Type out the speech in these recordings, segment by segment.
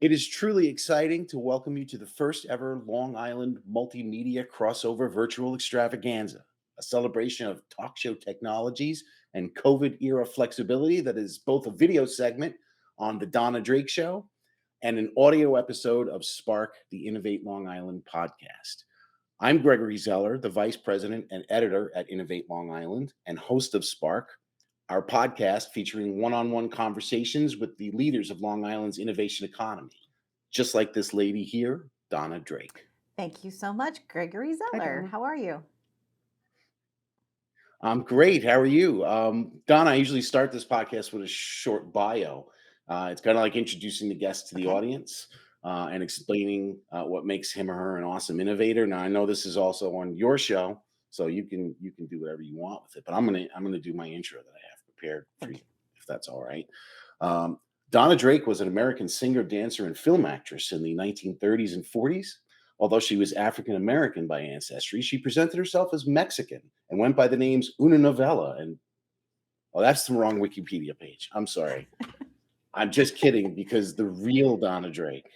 It is truly exciting to welcome you to the first ever Long Island multimedia crossover virtual extravaganza, a celebration of talk show technologies and COVID era flexibility that is both a video segment on The Donna Drake Show and an audio episode of Spark, the Innovate Long Island podcast. I'm Gregory Zeller, the Vice President and Editor at Innovate Long Island and host of Spark, our podcast featuring one on one conversations with the leaders of Long Island's innovation economy, just like this lady here, Donna Drake. Thank you so much, Gregory Hi, Zeller. Donna. How are you? I'm great. How are you? Donna, I usually start this podcast with a short bio. It's kind of like introducing the guest to the Okay. audience and explaining what makes him or her an awesome innovator. Now, I know this is also on your show, so you can do whatever you want with it. But I'm gonna do my intro that I have prepared for Thank you, you. if that's all right. Um, Donna Drake was an American singer, dancer, and film actress in the 1930s and 40s. Although she was African American by ancestry, she presented herself as Mexican and went by the names Una Novella. And oh, that's the wrong Wikipedia page. I'm sorry. I'm just kidding because the real Donna Drake,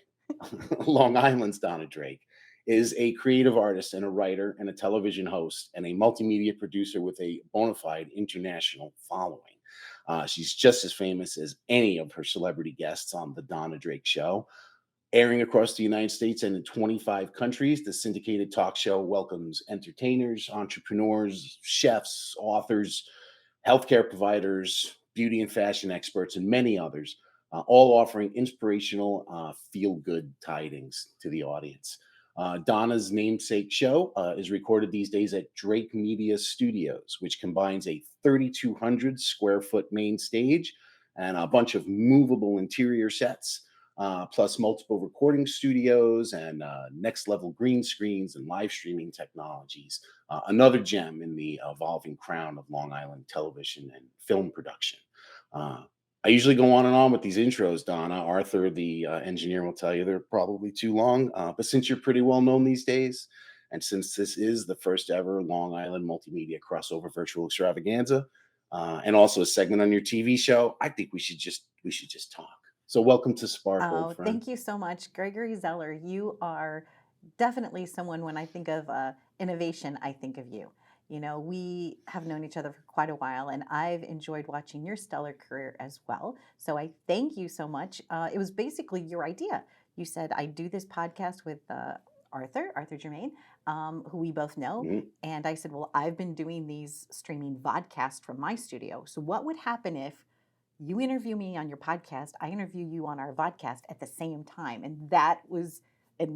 Long Island's Donna Drake, is a creative artist and a writer and a television host and a multimedia producer with a bona fide international following. She's just as famous as any of her celebrity guests on The Donna Drake Show. Airing across the United States and in 25 countries, the syndicated talk show welcomes entertainers, entrepreneurs, chefs, authors, healthcare providers, beauty and fashion experts, and many others, all offering inspirational, feel good tidings to the audience. Donna's namesake show is recorded these days at Drake Media Studios, which combines a 3,200 square foot main stage and a bunch of movable interior sets, plus multiple recording studios and next level green screens and live streaming technologies. Another gem in the evolving crown of Long Island television and film production. Uh, I usually go on and on with these intros, Donna. Arthur, the engineer, will tell you they're probably too long. But since you're pretty well known these days, and since this is the first ever Long Island multimedia crossover virtual extravaganza, and also a segment on your TV show, I think we should just talk. So welcome to Spark, old Oh, friend. thank you so much, Gregory Zeller. You are definitely someone when I think of innovation, I think of you. You know, we have known each other for quite a while, and I've enjoyed watching your stellar career as well. So I thank you so much. It was basically your idea. You said, I do this podcast with Arthur Germain, who we both know. Mhm. And I said, well, I've been doing these streaming vodcasts from my studio. So what would happen if you interview me on your podcast, I interview you on our vodcast at the same time? And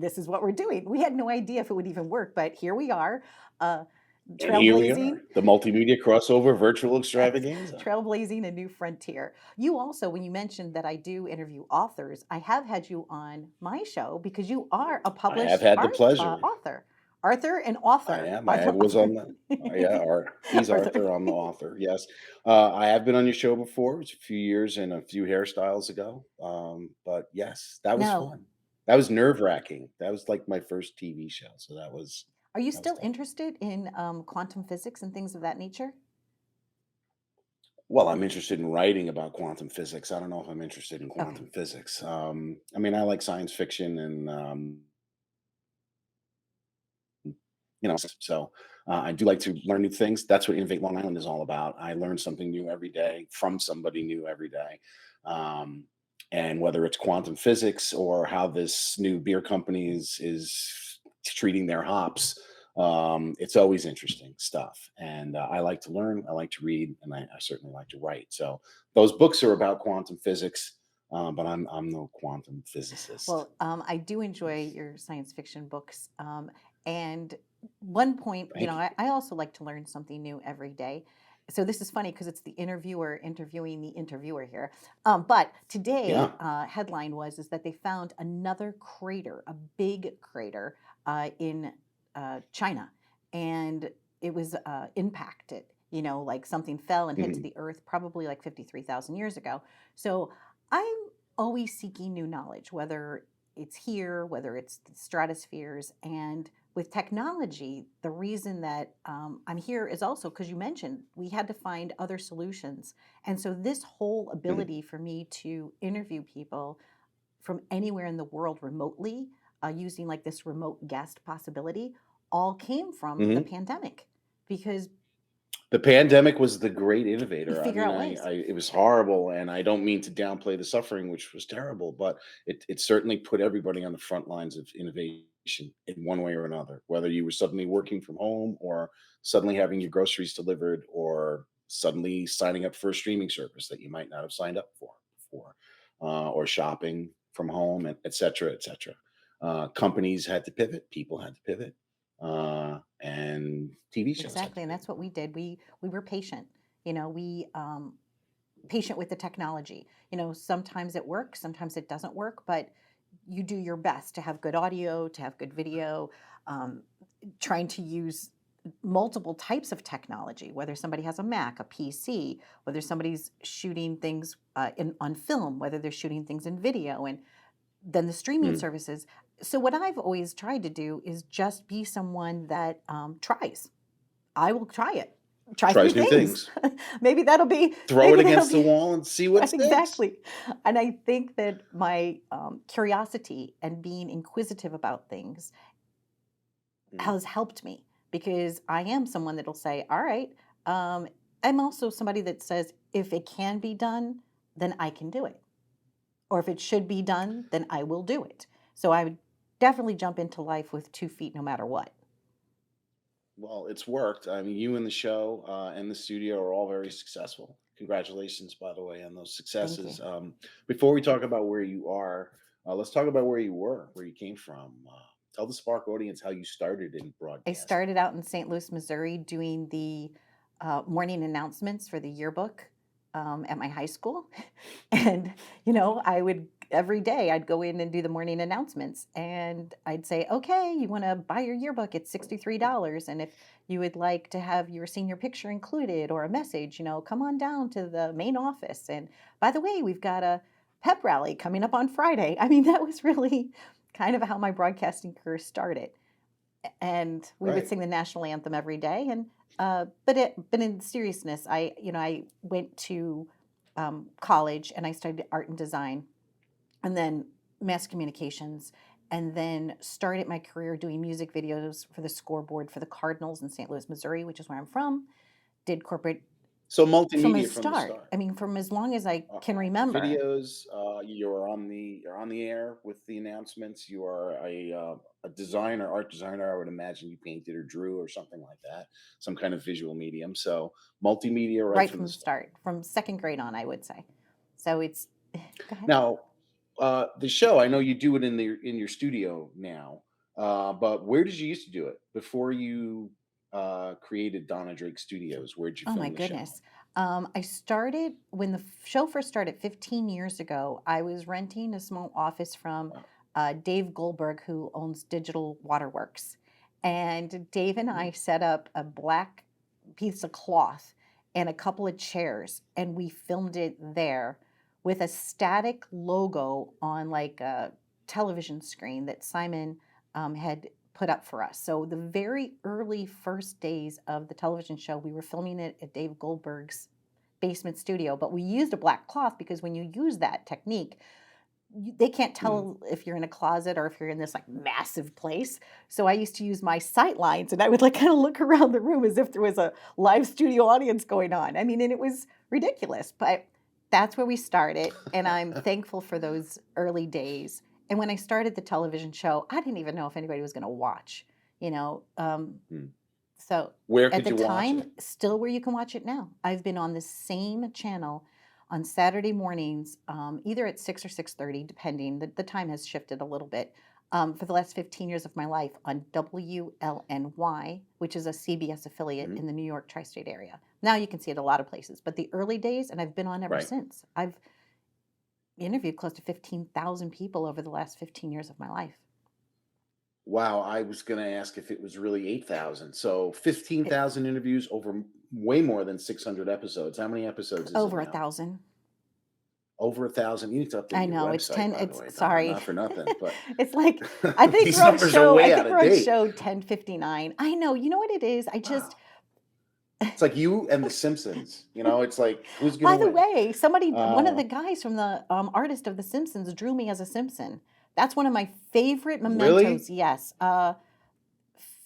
this is what we're doing. We had no idea if it would even work, but here we are, uh, And here we trailblazing. are, the multimedia crossover virtual Yes, extravaganza. trailblazing a new frontier. You also, when you mentioned that I do interview authors, I have had you on my show because you are a I have published had the art pleasure. author. Arthur and I author. am. I I was love on the yeah, he's Arthur. Arthur, I'm the author, yes. I have been on your show before, it was a few years and a few hairstyles ago, but yes, that was No. fun. That was nerve-wracking. That was, like, my first TV show, so Are you that was still tough. interested in quantum physics and things of that nature? Well, I'm interested in writing about quantum physics. I don't know if I'm interested in Okay. quantum physics. I mean, I like science fiction and, so I do like to learn new things. That's what Innovate Long Island is all about. I learn something new every day from somebody new every day. Um, and whether it's quantum physics or how this new beer company is treating their hops, it's always interesting stuff. And I like to learn, I like to read, and I certainly like to write. So those books are about quantum physics, but I'm no quantum physicist. Well, I do enjoy your science fiction books. And one point, Thank you. I also like to learn something new every day. So this is funny because it's the interviewer interviewing the interviewer here. But today, Yeah. headline was is that they found another crater, a big crater in China, and it was impacted. You know, like something fell and hit to Mhm. the earth, probably like 53,000 years ago. So I'm always seeking new knowledge, whether it's here, whether it's the stratospheres. And with technology, the reason that I'm here is also because you mentioned we had to find other solutions. And so, this whole Mhm. ability for me to interview people from anywhere in the world remotely, using like this remote guest possibility, all came from the Hmm. pandemic because The pandemic was the great you innovator. I figure mean, out ways. it was horrible, and I don't mean to downplay the suffering, which was terrible, but it certainly put everybody on the front lines of innovation in one way or another. Whether you were suddenly working from home, or suddenly having your groceries delivered, or suddenly signing up for a streaming service that you might not have signed up for before, or shopping from home, and et cetera, et cetera. Companies had to pivot, people had to pivot, and TV shows had to Exactly, and pivot. that's what we did. We were patient. We patient with the technology. Sometimes it works, sometimes it doesn't work, but you do your best to have good audio, to have good video, um, trying to use multiple types of technology, whether somebody has a Mac, a PC, whether somebody's shooting things on film, whether they're shooting things in video, and then the streaming Mm. services. So, what I've always tried to do is just be someone that tries. I will try it. Try new Tries new things. things. maybe that'll be Throw it maybe that'll against the be wall and see what sticks. exactly. And I think that my curiosity and being inquisitive about things Mm. has helped me because I am someone that'll say, "All right." Um, I'm also somebody that says, "If it can be done, then I can do it." Or if it should be done, then I will do it. So I would definitely jump into life with 2 feet no matter what. Well, it's worked. I mean, you and the show and the studio are all very successful. Congratulations, by the way, on those Thank you. successes. Before we talk about where you are, let's talk about where you were, where you came from. Tell the Spark audience how you started in I broadcasting. started out in St. Louis, Missouri, doing the morning announcements for the yearbook at my high school. And, I would every day I'd go in and do the morning announcements. And I'd say, okay, you want to buy your yearbook? It's $63. And if you would like to have your senior picture included or a message, come on down to the main office. And by the way, we've got a pep rally coming up on Friday. I mean, that was really kind of how my broadcasting career started, and we would Right. sing the national anthem every day. And but in seriousness, I went to college and I studied art and design, and then mass communications, and then started my career doing music videos for the scoreboard for the Cardinals in St. Louis, Missouri, which is where I'm from. Did corporate So from a multimedia from the start. start. I mean, from as long as I can remember. Videos. You're on the air with the announcements. You are a designer, art designer. I would imagine you painted or drew or something like that, some kind of visual medium. So multimedia right Right from from the the start. start, from second grade on, I would say. So it's go ahead. Now, the show, I know you do it in your studio now, but where did you used to do it before you created Donna Drake Studios? Where'd you Oh my film the show? goodness. I started when the show first started 15 years ago. I was renting a small office from Wow. Dave Goldberg, who owns Digital Waterworks. And Dave and Mhm. I set up a black piece of cloth and a couple of chairs, and we filmed it there with a static logo on like a television screen that Simon had put up for us. So the very early first days of the television show, we were filming it at Dave Goldberg's basement studio, but we used a black cloth because when you use that technique, they can't Mm. tell if you're in a closet or if you're in this like massive place. So I used to use my sight lines and I would like kind of look around the room as if there was a live studio audience going on. I mean, and it was ridiculous, but that's where we started. And I'm thankful for those early days. And when I started the television show, I didn't even know if anybody was going to watch, you know. Mm. So Where at could the you watch it? time, still where you can watch it now. I've been on the same channel on Saturday mornings, either at 6 or 6:30, depending. The time has shifted a little bit. For the last 15 years of my life on WLNY, which is a CBS affiliate Mhm. in the New York tri-state area. Now you can see it a lot of places, but the early days, and I've been on ever Right. since. I've interviewed close to 15,000 people over the last 15 years of my life. Wow, I was going to ask if it was really 8,000. So It, 15,000 interviews over way more than 600 episodes. How many episodes is it over a now? thousand. Over 1,000. You need to update I your know it's website, 10. by the It's way, Donna. sorry. Not for nothing, but It's like I think these we're on numbers are show. I way out think of we're on date. show 1059. I know. You know what it is? I just Wow. It's like you and The Simpsons. It's like who's gonna By the win? way, one of Uh, the guys from the artist of The Simpsons drew me as a Simpson. That's one of my favorite mementos. really? Yes. Oh,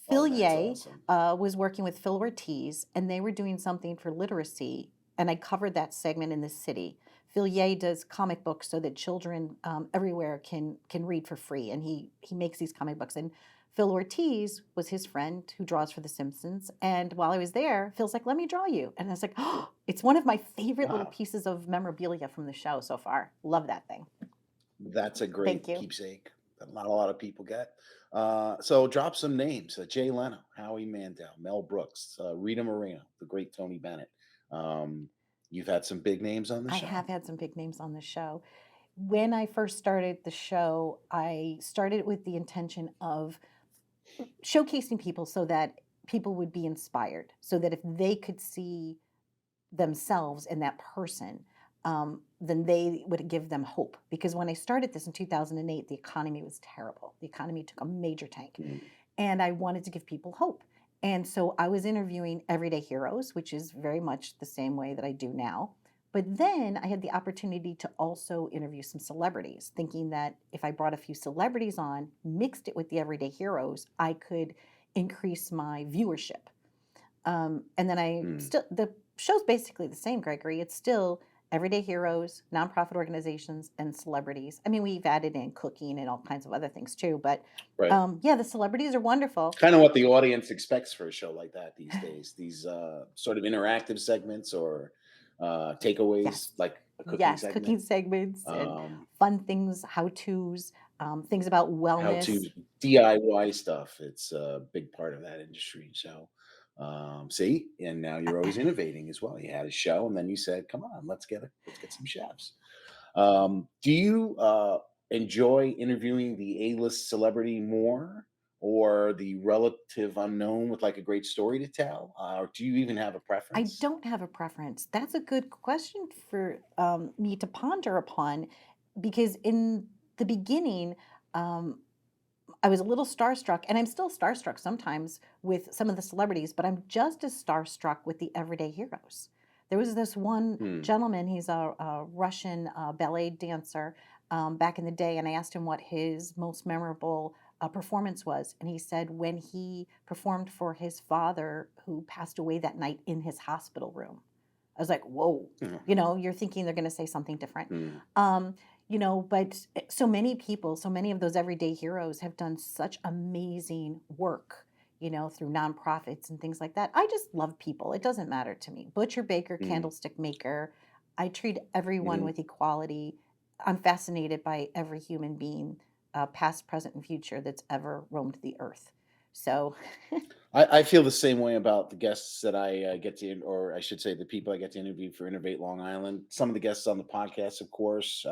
Phil that's Ye awesome. was working with Phil Ortiz, and they were doing something for literacy, and I covered that segment in the city. Phil Ye does comic books so that children everywhere can read for free, and he makes these comic books. And Phil Ortiz was his friend who draws for The Simpsons. And while I was there, Phil's like, "Let me draw you," and I was like, "Oh, it's one of my favorite little Wow, pieces of memorabilia from the show so far. Love that thing." that's a Thank great you. keepsake that not a lot of people get. So drop some names: Jay Leno, Howie Mandel, Mel Brooks, Rita Moreno, the great Tony Bennett. Um, you've had some big names on the I show. have had some big names on the show. When I first started the show, I started with the intention of showcasing people so that people would be inspired, so that if they could see themselves in that person, then they would give them hope. Because when I started this in 2008, the economy was terrible. The economy took a major tank, Mm, and I wanted to give people hope. And so I was interviewing everyday heroes, which is very much the same way that I do now. But then I had the opportunity to also interview some celebrities, thinking that if I brought a few celebrities on, mixed it with the everyday heroes, I could increase my viewership. And then mm. the show's basically the same, Gregory. It's still everyday heroes, nonprofit organizations, and celebrities. I mean, we've added in cooking and all kinds of other things too. But Right. yeah, the celebrities are wonderful. Kind of what the audience expects for a show like that these days. These sort of interactive segments or takeaways, Yes. like a cooking Yes, cooking segment. segments and Um, fun things, how to's, things about how to wellness. DIY stuff. It's a big part of that industry. So, see, and now you're always innovating as well. You had a show, and then you said, "Come on, let's get some chefs." Do you enjoy interviewing the A-list celebrity more, or the relative unknown with like a great story to tell, or do you even have a I preference? don't have a preference. That's a good question for me to ponder upon because in the beginning, um, I was a little starstruck, and I'm still starstruck sometimes with some of the celebrities, but I'm just as starstruck with the everyday heroes. There was this one Hmm. gentleman, he's a Russian ballet dancer back in the day, and I asked him what his most memorable performance was. And he said when he performed for his father, who passed away that night in his hospital room. I was like, whoa, you're thinking they're going to say something different. Hmm. Um, but so many people, so many of those everyday heroes have done such amazing work, through nonprofits and things like that. I just love people. It doesn't matter to me. Butcher, baker, Hmm. candlestick maker. I treat everyone Hmm. with equality. I'm fascinated by every human being, past, present, and future that's ever roamed the earth. So, I feel the same way about the guests that I get to, or I should say, the people I get to interview for Innovate Long Island. Some of the guests on the podcast, of course,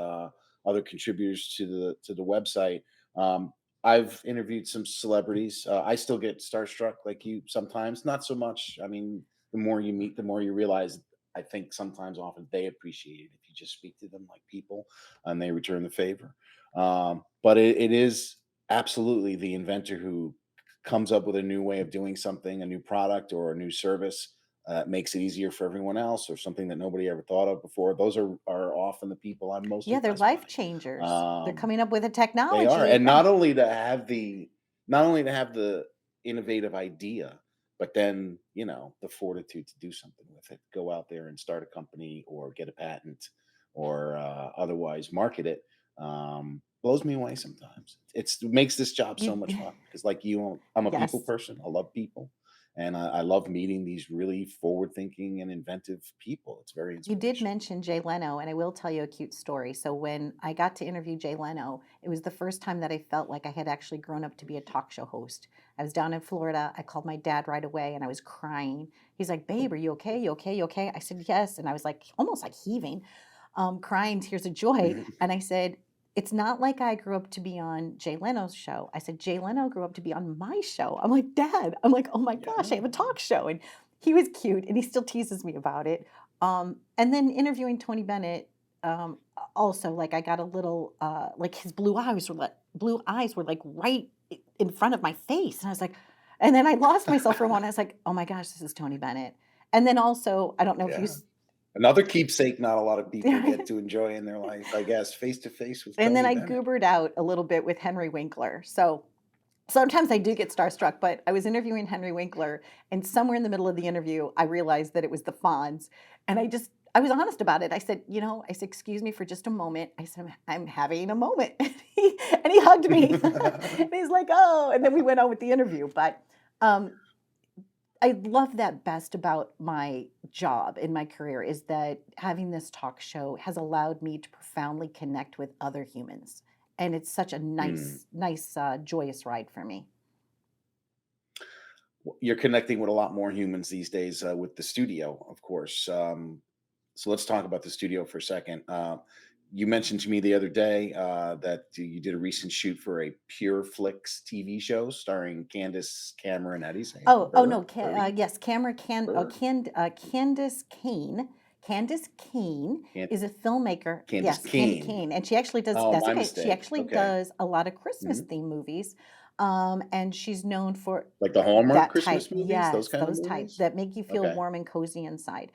other contributors to the website. Um, I've interviewed some celebrities. I still get starstruck like you sometimes, not so much. I mean, the more you meet, the more you realize. I think sometimes, often, they appreciate it if you just speak to them like people, and they return the favor. But it is absolutely the inventor who comes up with a new way of doing something, a new product or a new service that makes it easier for everyone else, or something that nobody ever thought of before. Those are often the people I'm most yeah, they're impressed life by. changers. They're Um, coming up with a they are, technology. and Yeah. not only to have the innovative idea, but then the fortitude to do something with it. Go out there and start a company or get a patent or otherwise market it. Blows me away sometimes. It makes this job so You, much fun because, like you, I'm a people yes. person. I love people, and I love meeting these really forward-thinking and inventive people. It's very You did inspirational. mention Jay Leno, and I will tell you a cute story. So, when I got to interview Jay Leno, it was the first time that I felt like I had actually grown up to be a talk show host. I was down in Florida. I called my dad right away and I was crying. He's like, "Babe, are you okay? You okay? You okay?" I said, "Yes." And I was like, almost like heaving, crying tears of joy. And I said, "It's not like I grew up to be on Jay Leno's show." I said, "Jay Leno grew up to be on my show." I'm like, "Dad," I'm like, "Oh my Yeah. gosh, I have a talk show." And he was cute and he still teases me about it. And then interviewing Tony Bennett, also, like, I got a little, like, his blue eyes were, like, right in front of my face, and I was like and then I lost myself for a moment, I was like, "Oh my gosh, this is Tony Bennett." And then also, I don't know if you Yeah. Another keepsake not a lot of people get to enjoy in their life, I guess, face to face with and then Tony I Bennett. goobered out a little bit with Henry Winkler. So sometimes I do get starstruck, but I was interviewing Henry Winkler, and somewhere in the middle of the interview, I realized that it was the Fonz, and I was honest about it. I said, I said, excuse me for just a moment. I said, I'm having a moment, and he hugged me, and he's like, oh, and then we went on with the interview. But um, I love that best about my job in my career is that having this talk show has allowed me to profoundly connect with other humans. And it's such a Mm. nice, joyous ride for me. You're connecting with a lot more humans these days with the studio, of course. So let's talk about the studio for a second. You mentioned to me the other day that you did a recent shoot for a Pure Flix TV show starring Candace Cameron. How do you say it? Oh, no, Birdie? yes, Bird? Candace Kane. Candace Kane Can- is a filmmaker. Candace Yes, Candy Kane. Kane, and she actually does. Oh, That's my okay. She mistake. actually Okay. does a lot of Christmas Mhm. theme movies, and she's known for Like the Hallmark that type. Christmas movies, those Yes, kind of those type movies? that make you feel Okay. warm and cozy inside.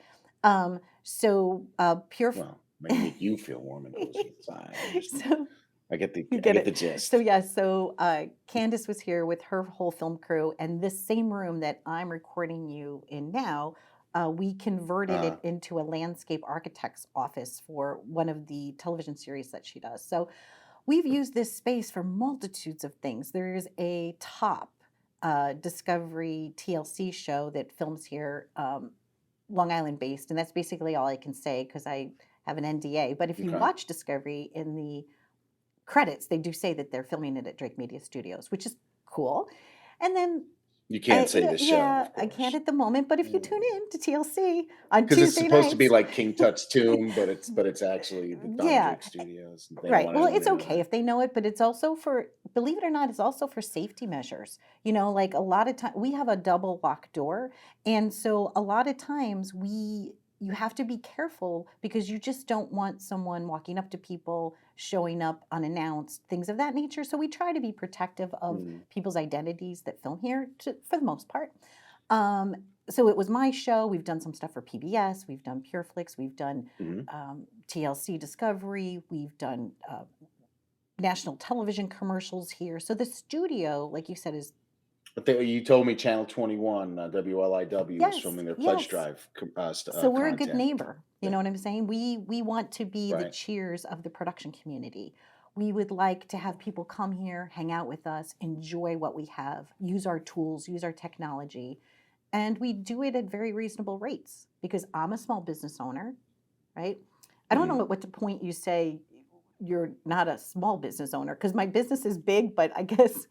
So pure. Well, make you feel warm and cozy inside. So you I get get the it. So gist. yeah, so Candace was here with her whole film crew, and this same room that I'm recording you in now, we converted Uh, it into a landscape architect's office for one of the television series that she does. So we've used this space for multitudes of things. There's a top Discovery TLC show that films here, Long Island based, and that's basically all I can say because I have an NDA. But if you okay. watch Discovery in the credits, they do say that they're filming it at Drake Media Studios, which is cool. And then You can't say the show, yeah, of I can't course. at the moment, but if you tune in to TLC on Because it's Tuesday supposed to be nights, like King Tut's tomb, but it's actually the Donna yeah, Drake Studios. They don't right. want Well, anyone it's to know okay that. if they know it, but it's also for, believe it or not, it's also for safety measures. Like a lot of time we have a double lock door, and so a lot of times you have to be careful because you just don't want someone walking up to people, showing up unannounced, things of that nature. So we try to be protective of Mm, people's identities that film here for the most part. Um, so it was my show. We've done some stuff for PBS. We've done PureFlix. We've done mhm. TLC Discovery. We've done national television commercials here. So the studio, like you said, is But you told me Channel 21, WLIW, was yes, filming their pledge yes. drive So we're a good content. neighbor. You know That- what I'm saying? We want to be the Right. cheers of the production community. We would like to have people come here, hang out with us, enjoy what we have, use our tools, use our technology, and we do it at very reasonable rates because I'm a small business owner, right? I don't know Mhm. at what point you say you're not a small business owner because my business is big, but I guess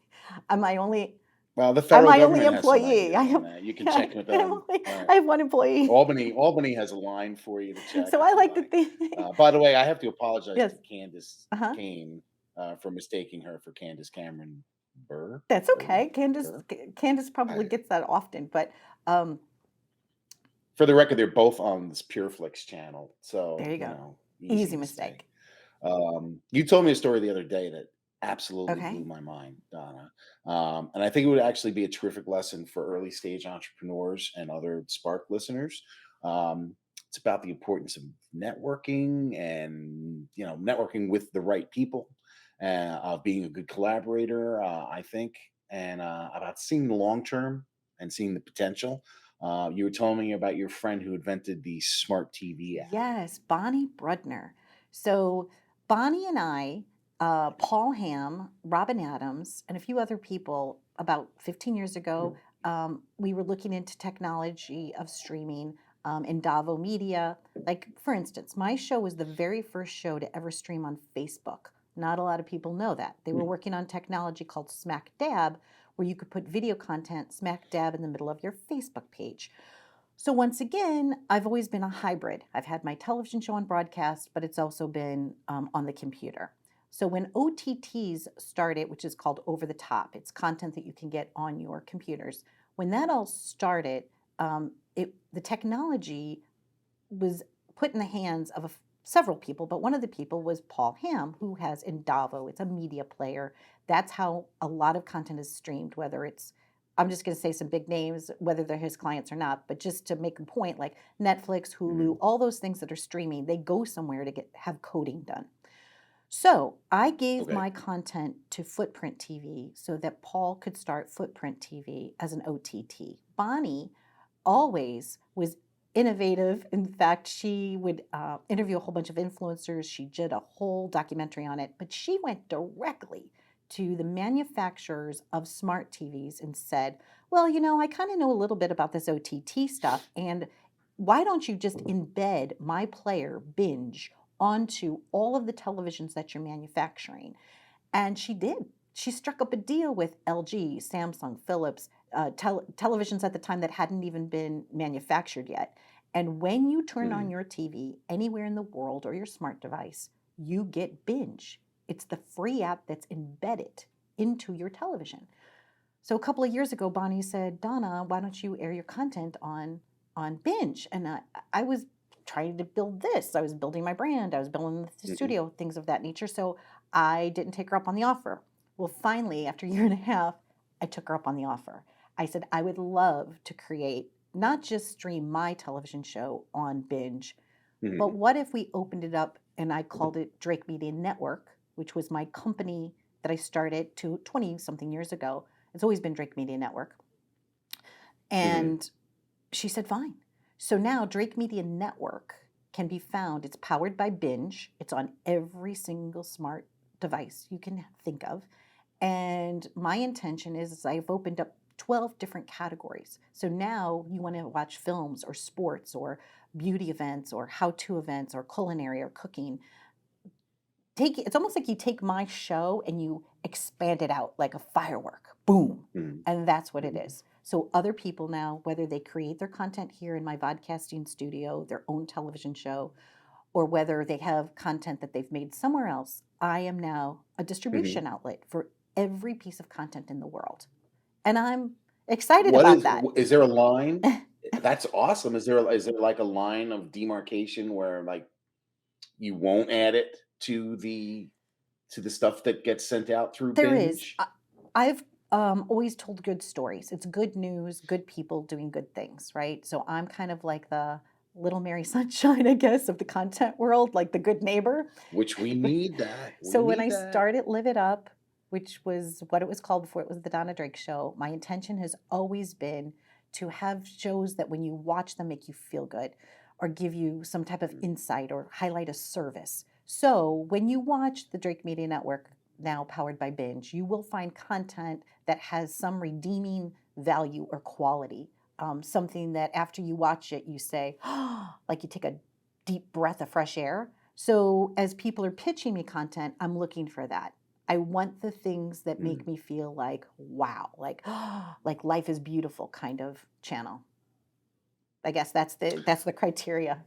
I'm my only Well, the I'm federal my only government has some employee. ideas on that. You can check with them. All right. I have one employee. Albany has a line for you to check So if I you like to like. think By the way, I have to apologize yes. to Candace Uh-huh. Kane for mistaking her for Candace Cameron Burr. That's Bird? okay. Burr? Candace probably I, gets that often, but um for the record, they're both on this PureFlix channel, there so you go. easy Easy mistake. mistake. You told me a story the other day that absolutely Okay. blew my mind, Donna. And I think it would actually be a terrific lesson for early stage entrepreneurs and other Spark listeners. It's about the importance of networking and networking with the right people, of being a good collaborator. I think, and about seeing the long term and seeing the potential. You were telling me about your friend who invented the smart TV app. Yes, Bonnie Brudner. So Bonnie and I, Paul Ham, Robin Adams, and a few other people about 15 years ago, we were looking into technology of streaming in Davo Media. Like, for instance, my show was the very first show to ever stream on Facebook. Not a lot of people know that. They were Hmm. working on technology called Smack Dab, where you could put video content smack dab in the middle of your Facebook page. So once again, I've always been a hybrid. I've had my television show on broadcast, but it's also been on the computer. So when OTTs started, which is called over the top, it's content that you can get on your computers. When that all started, the technology was put in the hands of several people, but one of the people was Paul Ham, who has Indavo. It's a media player. That's how a lot of content is streamed, whether it's I'm just going to say some big names, whether they're his clients or not, but just to make a point, like Netflix, Mhm. Hulu, all those things that are streaming, they go somewhere to get have coding done. So I gave Okay. my content to Footprint TV so that Paul could start Footprint TV as an OTT. Bonnie always was innovative. In fact, she would interview a whole bunch of influencers. She did a whole documentary on it, but she went directly to the manufacturers of smart TVs and said, well, I kind of know a little bit about this OTT stuff. And why don't you just embed my player binge onto all of the televisions that you're manufacturing? And she did. She struck up a deal with LG, Samsung, Philips, televisions at the time that hadn't even been manufactured yet. And when you turn on Mhm. your TV anywhere in the world or your smart device, you get Binge. It's the free app that's embedded into your television. So a couple of years ago, Bonnie said, Donna, why don't you air your content on Binge? And I was trying to build this. I was building my brand. I was building the Mhm. studio, things of that nature. So I didn't take her up on the offer. Well, finally, after a year and a half, I took her up on the offer. I said, I would love to create, not just stream my television show on Binge, but Mhm. what if we opened it up and I called it Drake Media Network, which was my company that I started 20 something years ago. It's always been Drake Media Network. Mhm. And she said, fine. So now Drake Media Network can be found. It's powered by Binge. It's on every single smart device you can think of. And my intention is I've opened up 12 different categories. So now you want to watch films or sports or beauty events or how-to events or culinary or cooking. It's almost like you take my show and you expand it out like a firework. Boom. Mhm. And that's what it Mhm. is. So other people now, whether they create their content here in my podcasting studio, their own television show, or whether they have content that they've made somewhere else, I am now a Mhm. distribution outlet for every piece of content in the world. And I'm excited What about that. is there a line? That's awesome. Is there like a line of demarcation where like you won't add it to the stuff that gets sent out through There is. binge? I've always told good stories. It's good news, good people doing good things, right? So I'm kind of like the little Mary Sunshine, I guess, of the content world, like the good neighbor. Which we need that. We So when need I that. started Live It Up, which was what it was called before it was the Donna Drake Show, my intention has always been to have shows that when you watch them make you feel good or give you some type of Mm. insight or highlight a service. So when you watch the Drake Media Network, now powered by Binge, you will find content that has some redeeming value or quality. Something that after you watch it, you say, oh, like you take a deep breath of fresh air. So as people are pitching me content, I'm looking for that. I want the things that make Mm. me feel like wow, like life is beautiful kind of channel. I guess that's the criteria.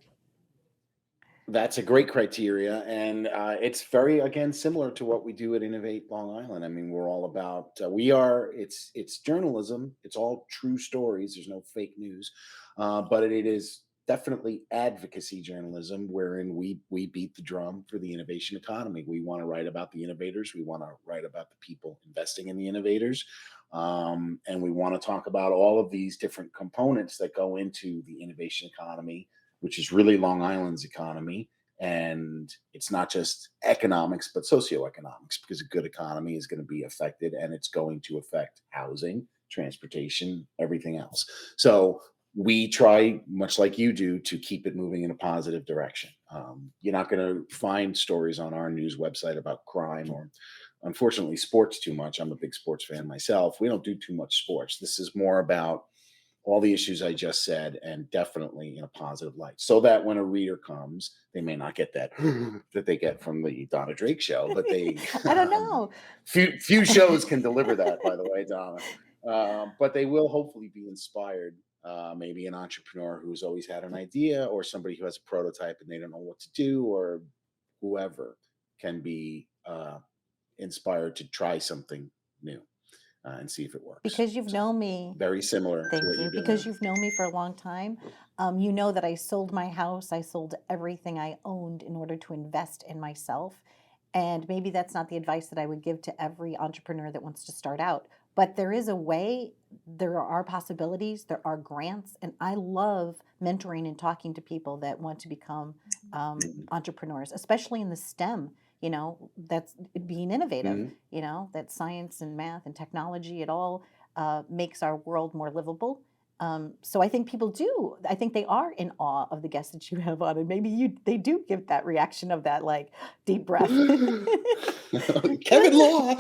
That's a great criteria, and it's very again similar to what we do at Innovate Long Island. I mean, we're all about it's journalism. It's all true stories. There's no fake news, but it is definitely advocacy journalism, wherein we beat the drum for the innovation economy. We want to write about the innovators. We want to write about the people investing in the innovators, and we want to talk about all of these different components that go into the innovation economy, which is really Long Island's economy. And it's not just economics, but socioeconomics, because a good economy is going to be affected and it's going to affect housing, transportation, everything else. So we try, much like you do, to keep it moving in a positive direction. You're not going to find stories on our news website about crime or, unfortunately, sports too much. I'm a big sports fan myself. We don't do too much sports. This is more about all the issues I just said, and definitely in a positive light, so that when a reader comes, they may not get that that they get from the Donna Drake show, but they I don't know. few shows can deliver that, by the way, Donna. But they will hopefully be inspired. Maybe an entrepreneur who's always had an idea, or somebody who has a prototype and they don't know what to do, or whoever can be inspired to try something new and see if it works. Because you've So known me. very similar to Thank what you. you're Because doing. you've known me for a long time, you know that I sold my house. I sold everything I owned in order to invest in myself. And maybe that's not the advice that I would give to every entrepreneur that wants to start out. but there is a way, there are possibilities, there are grants, and I love mentoring and talking to people that want to become Mhm. entrepreneurs, especially in the STEM. That's being innovative. Mhm. That science and math and technology, it all makes our world more livable. So I think people do. I think they are in awe of the guests that you have on, and maybe they do give that reaction of that like deep breath. Kevin Law.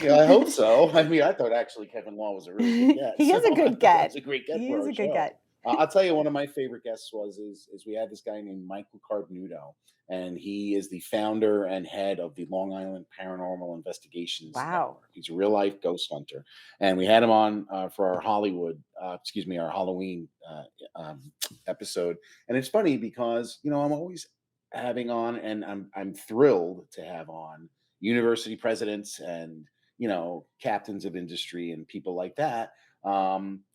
Yeah, I hope so. I mean, I thought actually Kevin Law was a really good get, He so is a I good thought that was get. a great get He for is our a good show. get. I'll tell you, one of my favorite guests is we had this guy named Michael Cardnudo, and he is the founder and head of the Long Island Paranormal Investigations Wow. Network. He's a real life ghost hunter, and we had him on for our our Halloween episode. And it's funny because I'm always having on, and I'm thrilled to have on university presidents and captains of industry and people like that,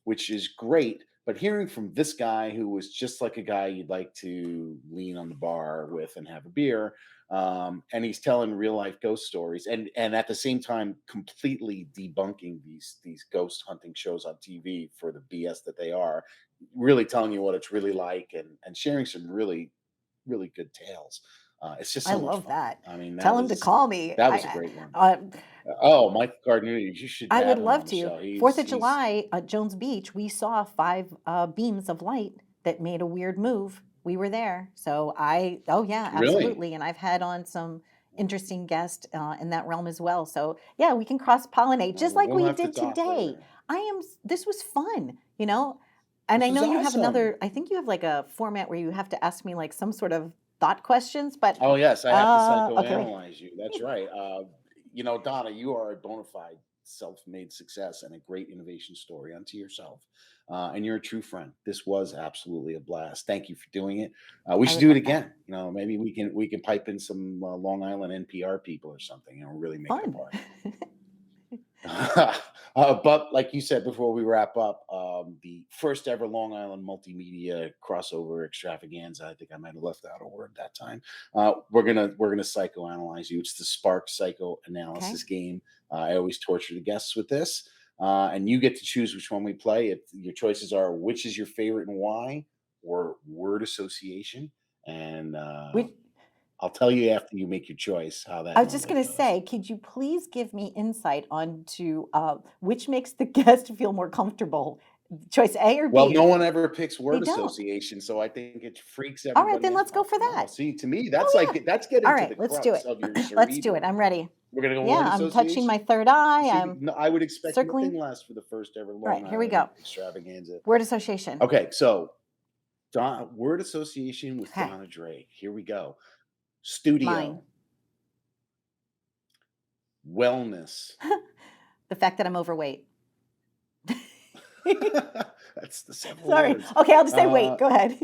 which is great. But hearing from this guy who was just like a guy you'd like to lean on the bar with and have a beer, and he's telling real life ghost stories, and at the same time completely debunking these ghost hunting shows on TV for the BS that they are, really telling you what it's really like, and sharing some really good tales. It's just I so much love fun. that. I mean, Tell him to call me. that was a great one. I, Oh, Mike Gardner, you should I would have him love on the to. show. Fourth of He's July at Jones Beach, we saw five beams of light that made a weird move. We were there. Oh yeah, really. absolutely. And I've had on some interesting guests in that realm as well. So yeah, we can cross pollinate just like We'll we have to did talk today. later. This was fun. And This I was know you have awesome. I think you have like a format where you have to ask me like some sort of thought questions, but Oh yes, I have to okay. psychoanalyze you. That's right. Donna, you are a bona fide self-made success and a great innovation story unto yourself. And you're a true friend. This was absolutely a blast. Thank you for doing it. We I should would do it love that. again. Maybe we can pipe in some Long Island NPR people or something. Really make it a Fun. party. But like you said before we wrap up, the first ever Long Island multimedia crossover extravaganza. I think I might have left out a word that time. We're gonna psychoanalyze you. It's the Spark Okay. psychoanalysis game. I always torture the guests with this, and you get to choose which one we play. If your choices are which is your favorite and why, or word association, and We I'll tell you after you make your choice how I that was just normally going to goes. say, could you please give me insight onto which makes the guest feel more comfortable? Choice A or Well, no B? one ever picks They word don't. association, so I think it freaks All right, then everybody let's go out. for No, that. see, to me, Oh, yeah. that's All getting to right, the let's do crux it. of your Let's do it. cerebral. I'm ready. We're gonna go Yeah, word I'm touching my association. third eye. See, I'm no, I would expect nothing circling. less for the first ever All Long right, here we Island go. extravaganza. Word association. Okay, so word association with Okay, Donna Drake. Here we go. mine. Studio, wellness. The fact that I'm overweight. That's the several Sorry. words. Okay, I'll just say wait. Uh, Go ahead.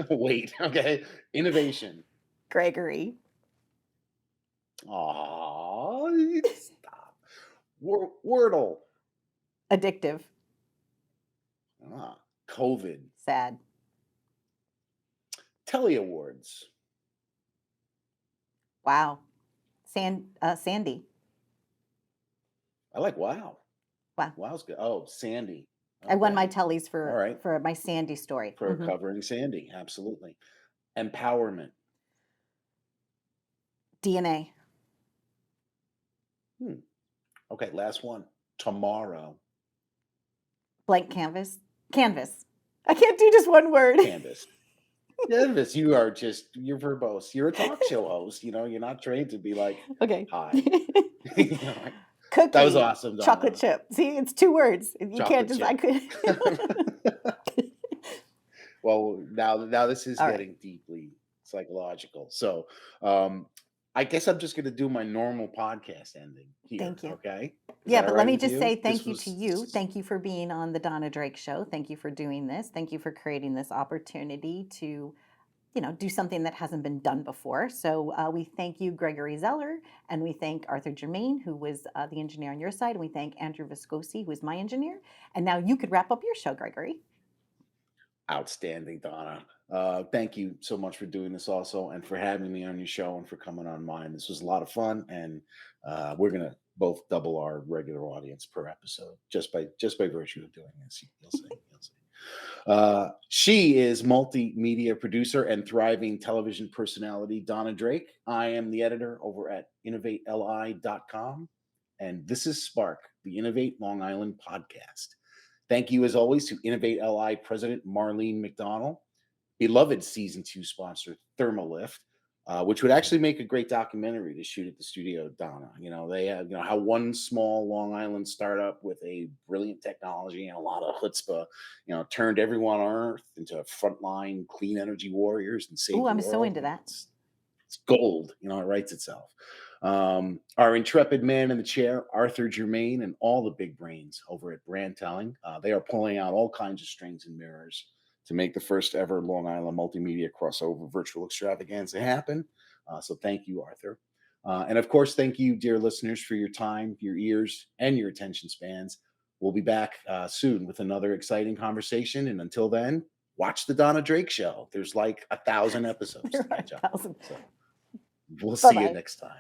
wait. Okay, innovation. Gregory. Aw, stop. Wordle. Addictive. COVID. Sad. Telly Awards. Wow. Sandy. I like wow. Wow. Wow's good. Oh, Sandy. I won my Okay. tellies All right. for my Sandy story. For covering Sandy. Absolutely. Empowerment. DNA. Hmm. Okay. Last one. Tomorrow. Blank canvas. Canvas. I can't do just one word. Canvas. Canvas. You're verbose. You're a talk show host. You're not trained to be like, Okay. hi. Like, that was Cookie. awesome, Chocolate Donna. chip. See, it's two words. You can't Chocolate just, I chip. could. Well, now this is All right. getting deeply psychological. So, I guess I'm just going to do my normal podcast ending here. Thank you. Okay, is Yeah, that all but let right me with just you? say This thank you to you. was Thank you for being on the Donna Drake show. Thank you for doing this. Thank you for creating this opportunity to do something that hasn't been done before. So we thank you, Gregory Zeller, and we thank Arthur Germain, who was the engineer on your side, and we thank Andrew Viscosi, who is my engineer. And now you could wrap up your show, Gregory. outstanding, Donna. Thank you so much for doing this, also, and for having me on your show and for coming on mine. This was a lot of fun, and we're gonna both double our regular audience per episode just by virtue of doing this. You'll see. You'll see. She is multimedia producer and thriving television personality, Donna Drake. I am the editor over at innovateli.com. And this is Spark, the Innovate Long Island podcast. Thank you, as always, to Innovate LI President Marlene McDonald, beloved season 2 sponsor, Thermalift, which would actually make a great documentary to shoot at the studio, Donna. They have, how one small Long Island startup with a brilliant technology and a lot of chutzpah, turned everyone on Earth into frontline clean energy warriors and saved Oh, the I'm so world. into that. It's gold. It writes itself. Our intrepid man in the chair, Arthur Germain, and all the big brains over at Brand Telling. They are pulling out all kinds of strings and mirrors to make the first ever Long Island multimedia crossover virtual extravaganza happen. So thank you, Arthur. And of course, thank you, dear listeners, for your time, your ears, and your attention spans. We'll be back soon with another exciting conversation. And until then, watch the Donna Drake Show. There's like 1,000 episodes to catch up on. So we'll see you Bye-bye. next time.